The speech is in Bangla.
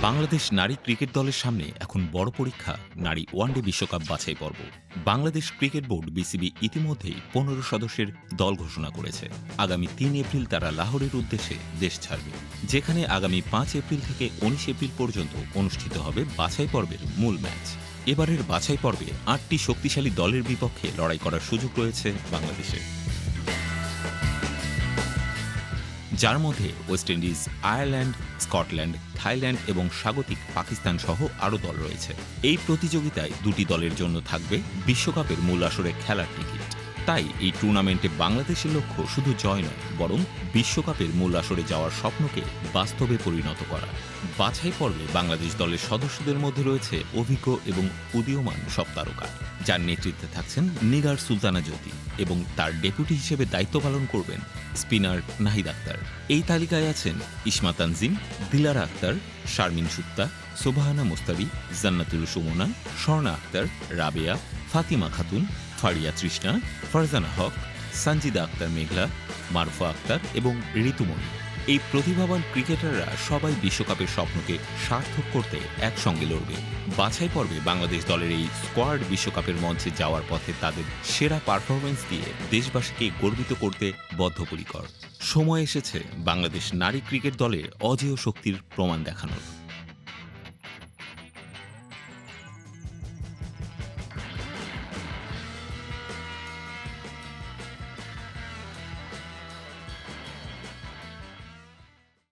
বাংলাদেশ নারী ক্রিকেট দলের সামনে এখন বড় পরীক্ষা নারী ওয়ানডে বিশ্বকাপ বাছাই পর্ব। বাংলাদেশ ক্রিকেট বোর্ড বিসিবি ইতিমধ্যেই ১৫ সদস্যের দল ঘোষণা করেছে। আগামী ৩ এপ্রিল তারা লাহোরের উদ্দেশ্যে দেশ ছাড়বে, যেখানে আগামী ৫ এপ্রিল থেকে ১৯ এপ্রিল পর্যন্ত অনুষ্ঠিত হবে বাছাই পর্বের মূল ম্যাচ। এবারের বাছাই পর্বে ৮টি শক্তিশালী দলের বিপক্ষে লড়াই করার সুযোগ রয়েছে বাংলাদেশের, যার মধ্যে West Indies, Ireland, Scotland, Thailand এবং স্বাগতিক পাকিস্তান সহ আরও দল রয়েছে। এই প্রতিযোগিতায় দুটি দলের জন্য থাকবে বিশ্বকাপের মূল আসরে খেলার টিকিট। তাই এই টুর্নামেন্টে বাংলাদেশের লক্ষ্য শুধু জয় নয়, বরং বিশ্বকাপের মূল আসরে যাওয়ার স্বপ্নকে বাস্তবে পরিণত করা। বাছাই পর্বে বাংলাদেশ দলের সদস্যদের মধ্যে রয়েছে অভিজ্ঞ এবং উদীয়মান সব তারকা, যার নেতৃত্বে থাকছেন নিগার সুলতানা জ্যোতি এবং তার ডেপুটি হিসেবে দায়িত্ব পালন করবেন স্পিনার নাহিদ আক্তার। এই তালিকায় আছেন ইসমা তানজিম, দিলারা আক্তার, শারমিন সুক্তা, সোবাহানা মোস্তারি, জান্নাতুল সুমনা, স্বর্ণা আক্তার, রাবেয়া, ফাতিমা খাতুন, ফারিয়া তৃষ্ণা, ফারজানা হক, সঞ্জিদা আক্তার মেঘলা, মারুফা আক্তার এবং ঋতুমণি। এই প্রতিভাবান ক্রিকেটাররা সবাই বিশ্বকাপের স্বপ্নকে সার্থক করতে একসঙ্গে লড়বে। বাছাই পর্বে বাংলাদেশ দলের এই স্কোয়াড বিশ্বকাপের মঞ্চে যাওয়ার পথে তাদের সেরা পারফরমেন্স দিয়ে দেশবাসীকে গর্বিত করতে বদ্ধপরিকর। সময় এসেছে বাংলাদেশ নারী ক্রিকেট দলের অজেয় শক্তির প্রমাণ দেখানোর।